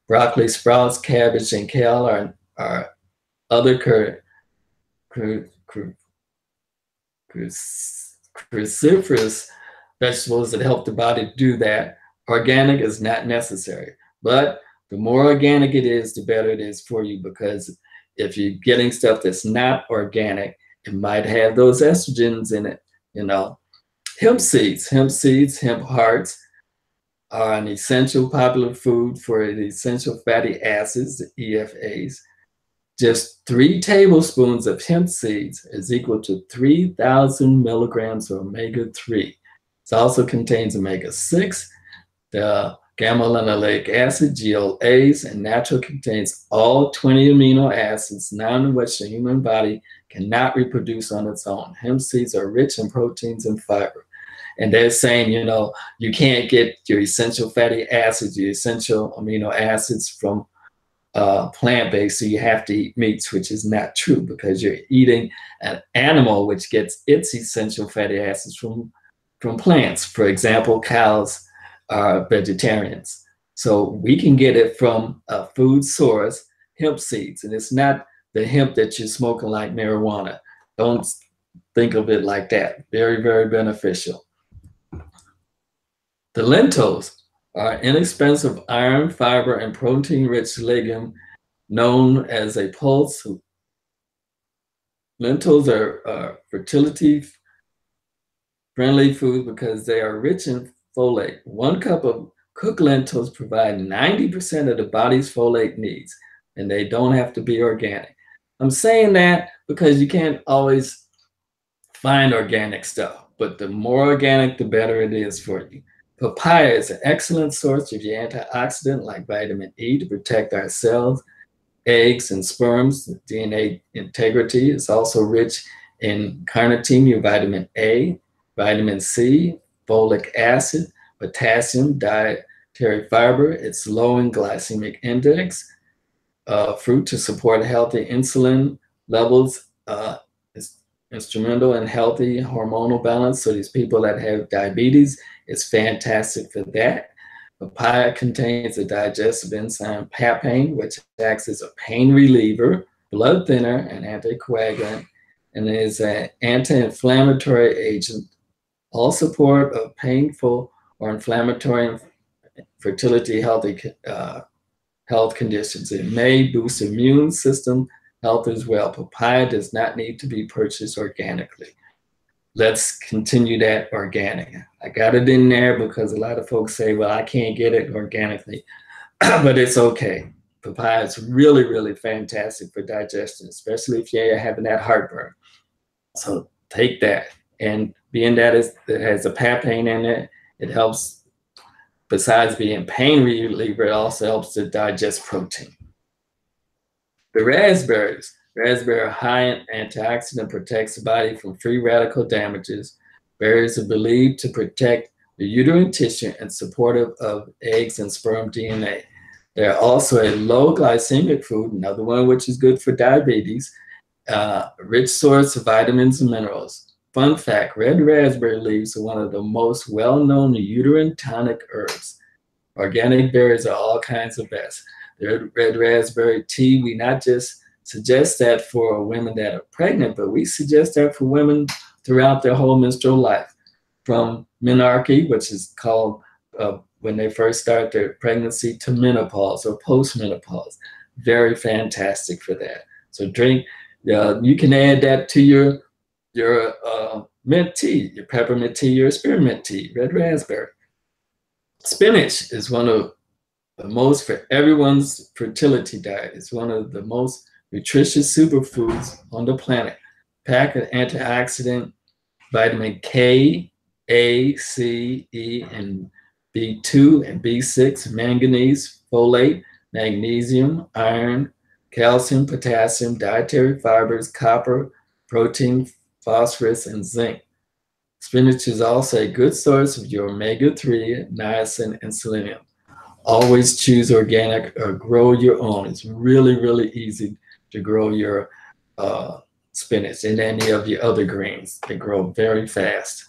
Broccoli sprouts, cabbage, and kale are other cruciferous vegetables that help the body do that. Organic is not necessary, but the more organic it is, the better it is for you, because if you're getting stuff that's not organic, it might have those estrogens in it, you know. Hemp seeds, hemp hearts are an essential popular food for the essential fatty acids, the EFAs. Just 3 tablespoons of hemp seeds is equal to 3,000 milligrams of omega-3. It also contains omega-6, the gamma-linolenic acid, GLAs, and natural contains all 20 amino acids, none of which the human body cannot reproduce on its own. Hemp seeds are rich in proteins and fiber. And they're saying, you know, you can't get your essential fatty acids, your essential amino acids from plant-based, so you have to eat meats, which is not true, because you're eating an animal which gets its essential fatty acids from plants. For example, cows are vegetarians. So we can get it from a food source, hemp seeds, and it's not the hemp that you're smoking like marijuana. Don't think of it like that. Very, very beneficial. The lentils are inexpensive iron, fiber, and protein-rich legume known as a pulse. Lentils are fertility-friendly food because they are rich in folate. 1 cup of cooked lentils provide 90% of the body's folate needs, and they don't have to be organic. I'm saying that because you can't always find organic stuff, but the more organic, the better it is for you. Papaya is an excellent source of your antioxidant like vitamin E to protect our cells, eggs, and sperms. DNA integrity is also rich in carnitine, your vitamin A, vitamin C, folic acid, potassium, dietary fiber. It's low in glycemic index. Fruit to support healthy insulin levels is instrumental in healthy hormonal balance. So these people that have diabetes, it's fantastic for that. Papaya contains a digestive enzyme papain, which acts as a pain reliever, blood thinner, and anticoagulant, and is an anti-inflammatory agent. All support of painful or inflammatory fertility health conditions. It may boost immune system health as well. Papaya does not need to be purchased organically. Let's continue that organic. I got it in there because a lot of folks say, well, I can't get it organically, but it's okay. Papaya is really, really fantastic for digestion, especially if you're having that heartburn. So take that. And being that it has a papain in it, it helps, besides being pain reliever, it also helps to digest protein. The raspberries. Raspberry are high in antioxidant, protects the body from free radical damages. Berries are believed to protect the uterine tissue and supportive of eggs and sperm DNA. They're also a low glycemic food, another one which is good for diabetes, rich source of vitamins and minerals. Fun fact, red raspberry leaves are one of the most well-known uterine tonic herbs. Organic berries are all kinds of best. The red raspberry tea, we not just suggest that for women that are pregnant, but we suggest that for women throughout their whole menstrual life, from menarche, which is called when they first start their pregnancy, to menopause or postmenopause. Very fantastic for that. So drink, you can add that to your mint tea, your peppermint tea, your spearmint tea, red raspberry. Spinach is one of the most, for everyone's fertility diet, it's one of the most nutritious superfoods on the planet. Packed with antioxidant, vitamin K, A, C, E, and B2 and B6, manganese, folate, magnesium, iron, calcium, potassium, dietary fibers, copper, protein, phosphorus, and zinc. Spinach is also a good source of your omega-3, niacin, and selenium. Always choose organic or grow your own. It's really, really easy to grow your spinach and any of your other greens. They grow very fast.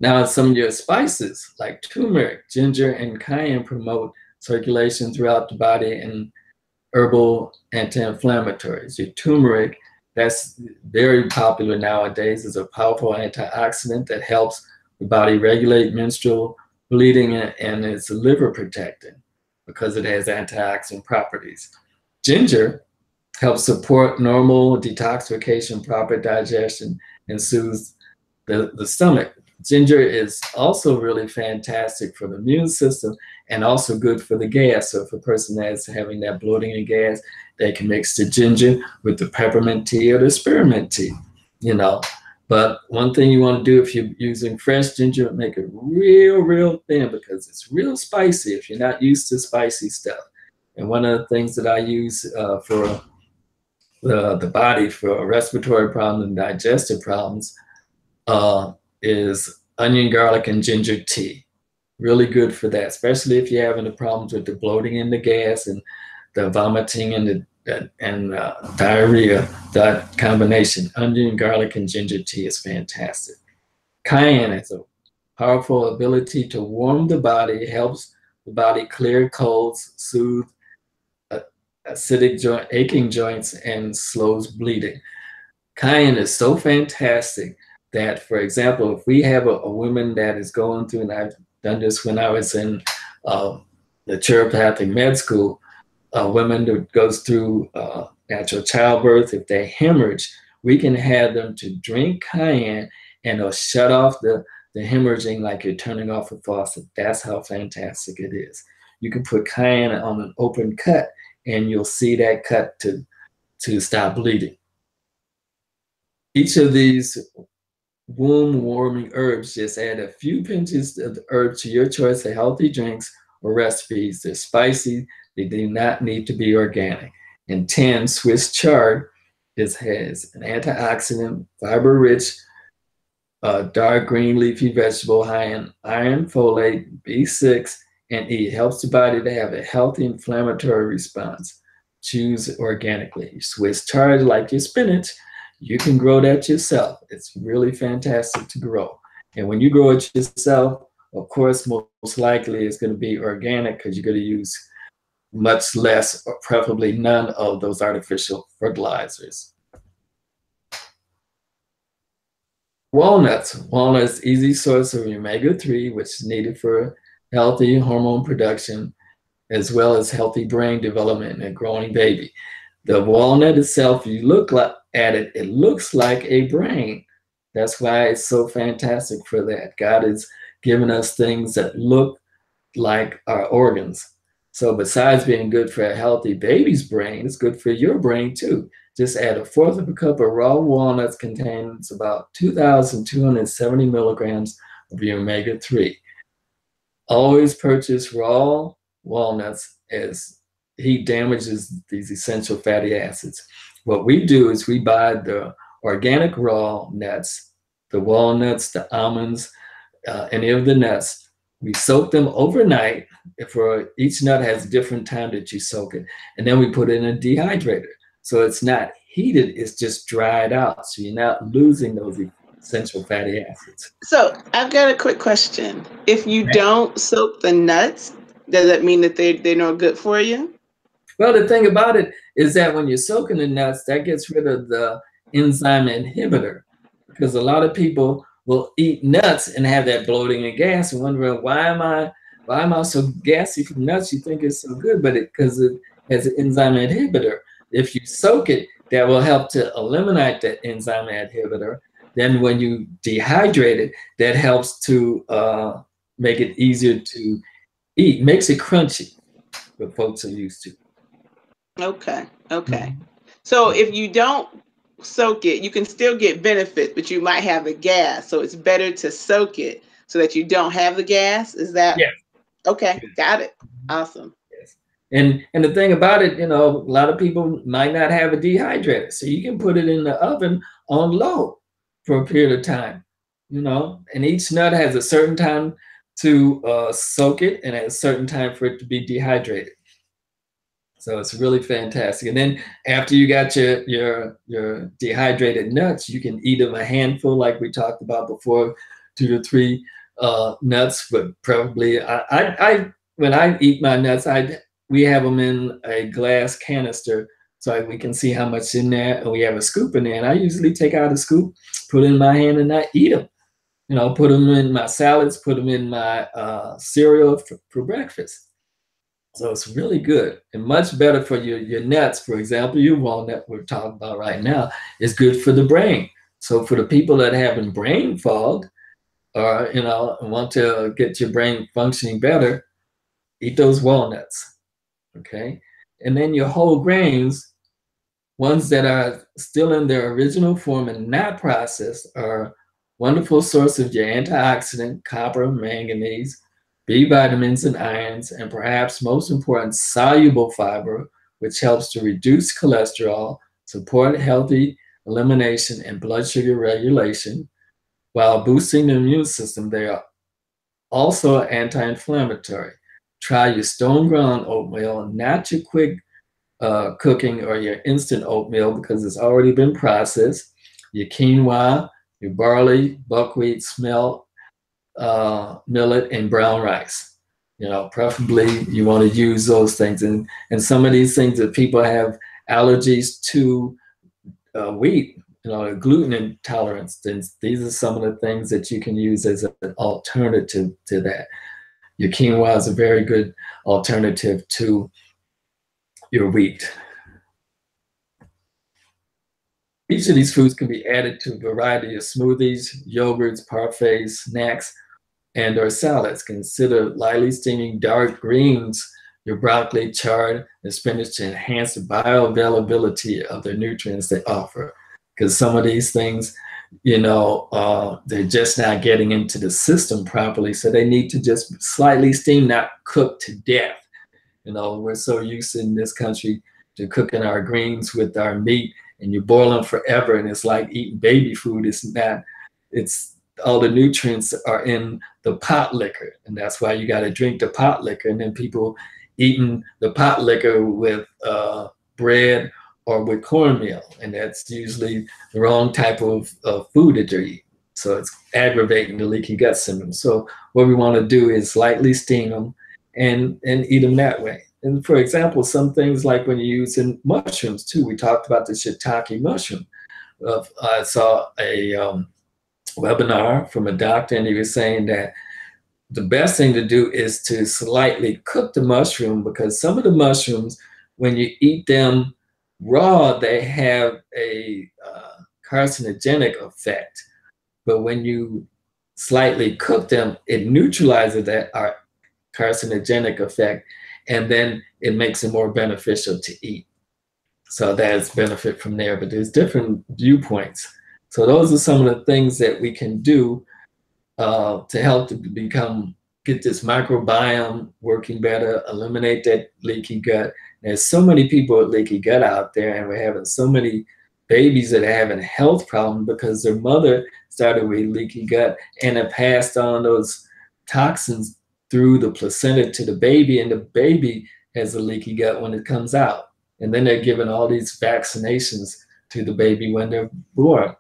Now, some of your spices like turmeric, ginger, and cayenne promote circulation throughout the body and herbal anti-inflammatories. Your turmeric, that's very popular nowadays, is a powerful antioxidant that helps the body regulate menstrual bleeding, and it's liver protecting because it has antioxidant properties. Ginger helps support normal detoxification, proper digestion, and soothes the stomach. Ginger is also really fantastic for the immune system and also good for the gas. So if a person that's having that bloating and gas, they can mix the ginger with the peppermint tea or the spearmint tea, you know. But one thing you want to do if you're using fresh ginger, make it real, real thin because it's real spicy if you're not used to spicy stuff. And one of the things that I use for the body for respiratory problems and digestive problems is onion, garlic, and ginger tea. Really good for that, especially if you're having the problems with the bloating and the gas and the vomiting and the diarrhea. That combination, onion, garlic, and ginger tea, is fantastic. Cayenne has a powerful ability to warm the body, helps the body clear colds, soothe acidic aching joints, and slows bleeding. Cayenne is so fantastic that, for example, if we have a woman that is going through, and I've done this when I was in the chiroprathic med school, a woman that goes through natural childbirth, if they hemorrhage, we can have them to drink cayenne and it'll shut off the hemorrhaging like you're turning off a faucet. That's how fantastic it is. You can put cayenne on an open cut and you'll see that cut to stop bleeding. Each of these womb warming herbs, just add a few pinches of the herb to your choice of healthy drinks or recipes. They're spicy, they do not need to be organic. And 10, Swiss chard has an antioxidant, fiber-rich, dark green leafy vegetable high in iron, folate, B6, and E. It helps the body to have a healthy inflammatory response. Choose organically. Swiss chard, like your spinach, you can grow that yourself. It's really fantastic to grow. And when you grow it yourself, of course, most likely it's going to be organic because you're going to use much less or preferably none of those artificial fertilizers. Walnuts. Walnuts, easy source of omega-3, which is needed for healthy hormone production, as well as healthy brain development in a growing baby. The walnut itself, you look at it, it looks like a brain. That's why it's so fantastic for that. God has given us things that look like our organs. So besides being good for a healthy baby's brain, it's good for your brain too. Just add 1/4 of a cup of raw walnuts, contains about 2,270 milligrams of your omega-3. Always purchase raw walnuts, as heat damages these essential fatty acids. What we do is we buy the organic raw nuts, the walnuts, the almonds, any of the nuts. We soak them overnight. For each nut has a different time that you soak it. And then we put it in a dehydrator. So it's not heated, it's just dried out. So you're not losing those essential fatty acids. So I've got a quick question. If you don't soak the nuts, does that mean that they're not good for you? Well, the thing about it is that when you're soaking the nuts, that gets rid of the enzyme inhibitor, because a lot of people will eat nuts and have that bloating and gas and wondering, why am I so gassy from nuts? You think it's so good, but because it has an enzyme inhibitor. If you soak it, that will help to eliminate that enzyme inhibitor. Then when you dehydrate it, that helps to make it easier to eat, makes it crunchy, what folks are used to. Okay. Okay. So if you don't soak it, you can still get benefits, but you might have the gas. So it's better to soak it so that you don't have the gas. Is that? Yes. Okay. Got it. Awesome. Yes. And the thing about it, you know, a lot of people might not have a dehydrator, so you can put it in the oven on low. for a period of time, you know, and each nut has a certain time to soak it and a certain time for it to be dehydrated. So it's really fantastic. And then after you got your dehydrated nuts, you can eat them a handful, like we talked about before, 2 to 3 nuts. But probably, I when I eat my nuts, we have them in a glass canister so we can see how much in there, and we have a scoop in there. And I usually take out a scoop, put it in my hand, and I eat them. You know, put them in my salads, put them in my cereal for breakfast. So it's really good and much better for your nuts. For example, your walnut we're talking about right now is good for the brain. So for the people that having brain fog or, you know, want to get your brain functioning better, eat those walnuts, okay? And then your whole grains, ones that are still in their original form and not processed, are wonderful source of your antioxidant, copper, manganese, B vitamins and irons, and perhaps most important, soluble fiber, which helps to reduce cholesterol, support healthy elimination and blood sugar regulation, while boosting the immune system. They are also anti-inflammatory. Try your stone ground oatmeal, not your quick cooking or your instant oatmeal because it's already been processed. Your quinoa, your barley, buckwheat, millet, and brown rice. You know, preferably you want to use those things. And some of these things that people have allergies to wheat, you know, gluten intolerance, then these are some of the things that you can use as an alternative to that. Your quinoa is a very good alternative to your wheat. Each of these foods can be added to a variety of smoothies, yogurts, parfaits, snacks, and or salads. Consider lightly steaming dark greens, your broccoli, chard, and spinach to enhance the bioavailability of the nutrients they offer. Because some of these things, you know, they're just not getting into the system properly. So they need to just slightly steam, not cook to death. You know, we're so used in this country to cooking our greens with our meat, and you boil them forever, and it's like eating baby food. It's not, it's all the nutrients are in the pot liquor, and that's why you got to drink the pot liquor. And then people eating the pot liquor with bread or with cornmeal, and that's usually the wrong type of food that you're eating. So it's aggravating the leaky gut syndrome. So what we want to do is lightly steam them and eat them that way. And for example, some things like when you're using mushrooms too, we talked about the shiitake mushroom. I saw a webinar from a doctor, and he was saying that the best thing to do is to slightly cook the mushroom, because some of the mushrooms, when you eat them raw, they have a carcinogenic effect. But when you slightly cook them, it neutralizes that carcinogenic effect, and then it makes it more beneficial to eat. So that's benefit from there, but there's different viewpoints. So those are some of the things that we can do to help to get this microbiome working better, eliminate that leaky gut. There's so many people with leaky gut out there, and we're having so many babies that are having health problems because their mother started with leaky gut and have passed on those toxins through the placenta to the baby, and the baby has a leaky gut when it comes out. And then they're giving all these vaccinations to the baby when they're born.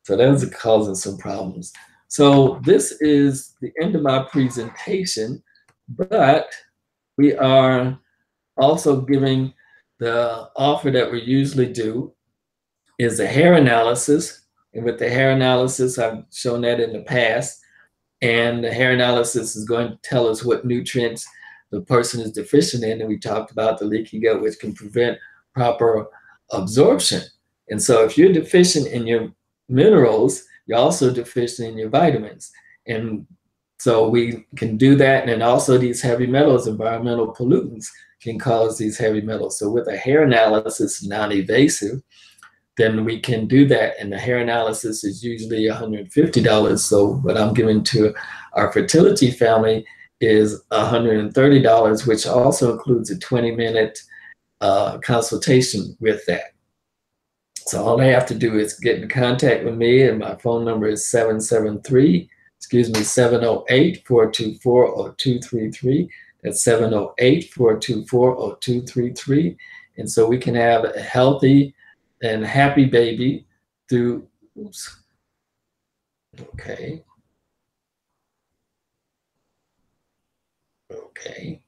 So those are causing some problems. So this is the end of my presentation, but we are also giving the offer that we usually do is a hair analysis. And with the hair analysis, I've shown that in the past. And the hair analysis is going to tell us what nutrients the person is deficient in. And we talked about the leaky gut, which can prevent proper absorption. And so if you're deficient in your minerals, you're also deficient in your vitamins. And so we can do that. And then also these heavy metals, environmental pollutants, can cause these heavy metals. So with a hair analysis, non-invasive, then we can do that. And the hair analysis is usually $150. So what I'm giving to our fertility family is $130, which also includes a 20-minute consultation with that. So all they have to do is get in contact with me, and my phone number is 708-424-0233. That's 708-424-0233. And so we can have a healthy and happy baby through, oops, okay. Okay.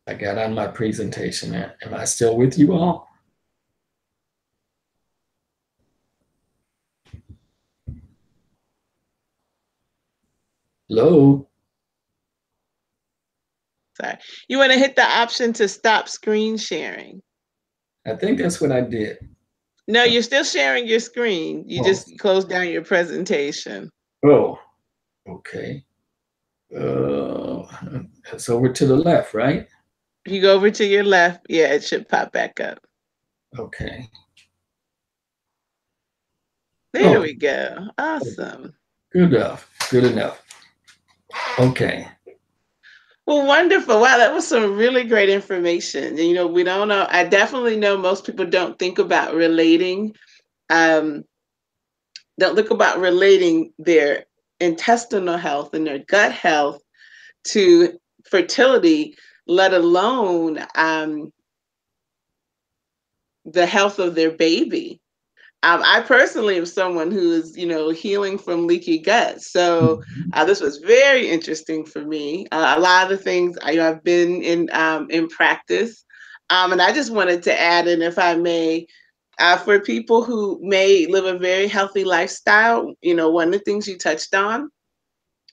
I got on my presentation. Am I still with you all? Hello? Sorry. You want to hit the option to stop screen sharing. I think that's what I did. No, you're still sharing your screen. You just closed down your presentation. Oh, okay. It's over to the left, right? If you go over to your left, yeah, it should pop back up. Okay. There we go. Awesome. Good enough. Good enough. Okay. Well, wonderful. Wow, that was some really great information. You know, we don't know. I definitely know most people don't think about relating, don't look about relating their intestinal health and their gut health to fertility, let alone the health of their baby. I personally am someone who is, you know, healing from leaky gut. So this was very interesting for me. A lot of the things I've been in practice, and I just wanted to add in, if I may, for people who may live a very healthy lifestyle, you know, one of the things you touched on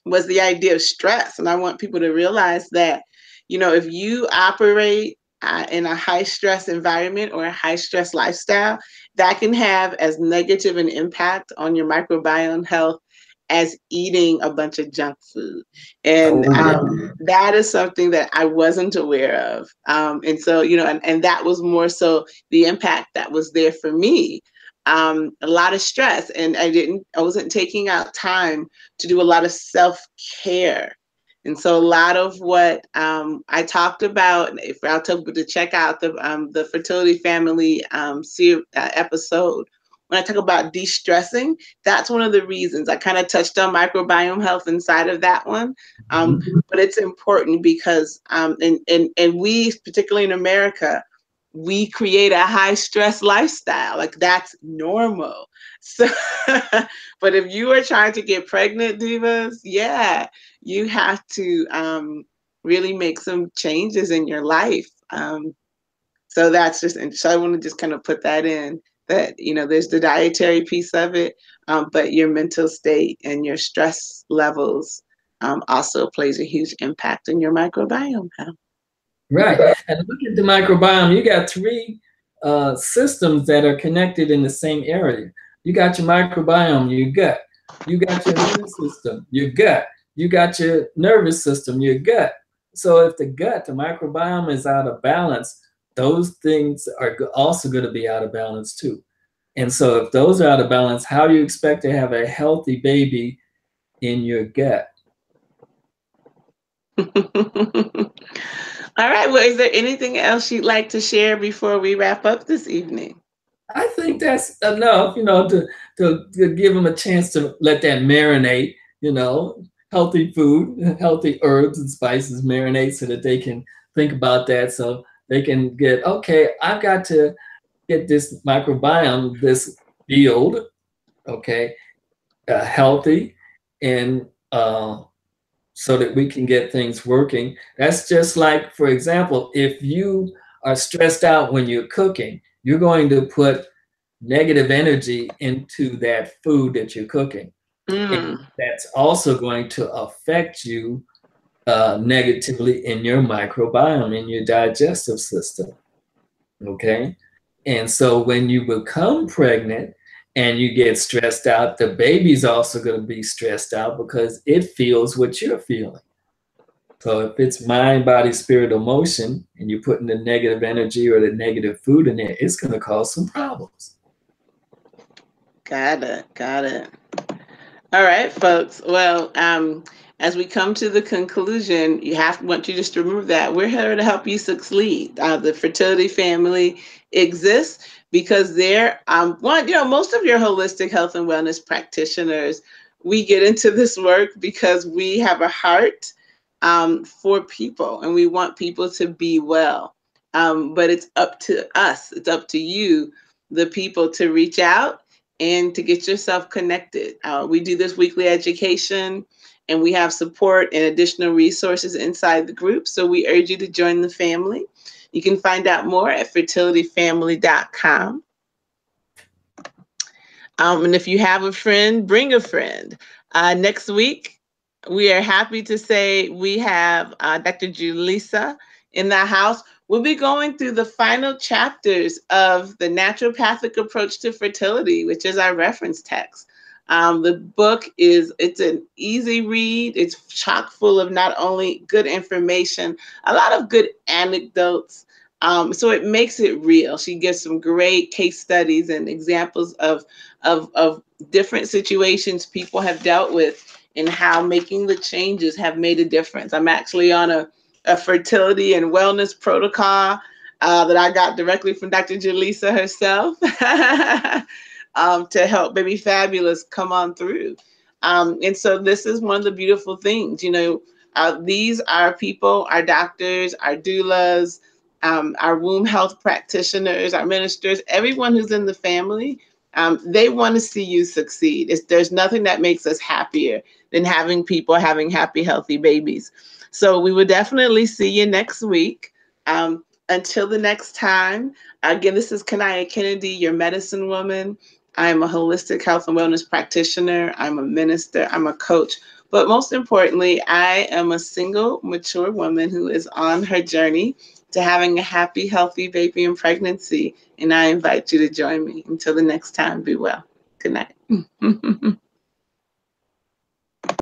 was the idea of stress, and I want people to realize that, you know, if you operate in a high stress environment or a high stress lifestyle, that can have as negative an impact on your microbiome health as eating a bunch of junk food. And that is something that I wasn't aware of. And so, you know, and that was more so the impact that was there for me. A lot of stress, and I wasn't taking out time to do a lot of self-care. And so a lot of what I talked about, if I'll tell people to check out the Fertility Family episode, when I talk about de-stressing, that's one of the reasons. I kind of touched on microbiome health inside of that one, but it's important because, and we, particularly in America, we create a high stress lifestyle. Like, that's normal. So, but if you are trying to get pregnant, divas, yeah, you have to really make some changes in your life. So that's just, and so I want to just kind of put that in, that, you know, there's the dietary piece of it, but your mental state and your stress levels also plays a huge impact on your microbiome health. Right. And look at the microbiome. You got three systems that are connected in the same area. You got your microbiome, your gut. You got your immune system, your gut. You got your nervous system, your gut. So if the gut, the microbiome is out of balance, those things are also going to be out of balance too. And so if those are out of balance, how do you expect to have a healthy baby in your gut? All right. Well, is there anything else you'd like to share before we wrap up this evening? I think that's enough, you know, to give them a chance to let that marinate, you know, healthy food, healthy herbs and spices marinate so that they can think about that, so they can get, okay, I've got to get this microbiome, this field, okay, healthy, and so that we can get things working. That's just like, for example, if you are stressed out when you're cooking, you're going to put negative energy into that food that you're cooking. And that's also going to affect you negatively in your microbiome, in your digestive system. Okay. And so when you become pregnant and you get stressed out, the baby's also going to be stressed out because it feels what you're feeling. So if it's mind, body, spirit, emotion, and you're putting the negative energy or the negative food in there, it's going to cause some problems. Got it. Got it. All right, folks. Well, as we come to the conclusion, want you just to remember that we're here to help you succeed. The Fertility Family exists because most of your holistic health and wellness practitioners, we get into this work because we have a heart for people, and we want people to be well. But it's up to us, it's up to you, the people, to reach out and to get yourself connected. We do this weekly education, and we have support and additional resources inside the group. So we urge you to join the family. You can find out more at fertilityfamily.com. And if you have a friend, bring a friend. Next week, we are happy to say we have Dr. Julissa in the house. We'll be going through the final chapters of the naturopathic approach to fertility, which is our reference text. The book it's an easy read. It's chock full of not only good information, a lot of good anecdotes. So it makes it real. She gives some great case studies and examples of different situations people have dealt with and how making the changes have made a difference. I'm actually on a fertility and wellness protocol that I got directly from Dr. Julissa herself to help Baby Fabulous come on through. And so this is one of the beautiful things, these are people, our doctors, our doulas, our womb health practitioners, our ministers, everyone who's in the family. They want to see you succeed. There's nothing that makes us happier than having people having happy, healthy babies. So we will definitely see you next week. Until the next time, again, this is Kania Kennedy, your medicine woman. I'm a holistic health and wellness practitioner. I'm a minister. I'm a coach. But most importantly, I am a single, mature woman who is on her journey to having a happy, healthy baby in pregnancy. And I invite you to join me. Until the next time, be well. Good night.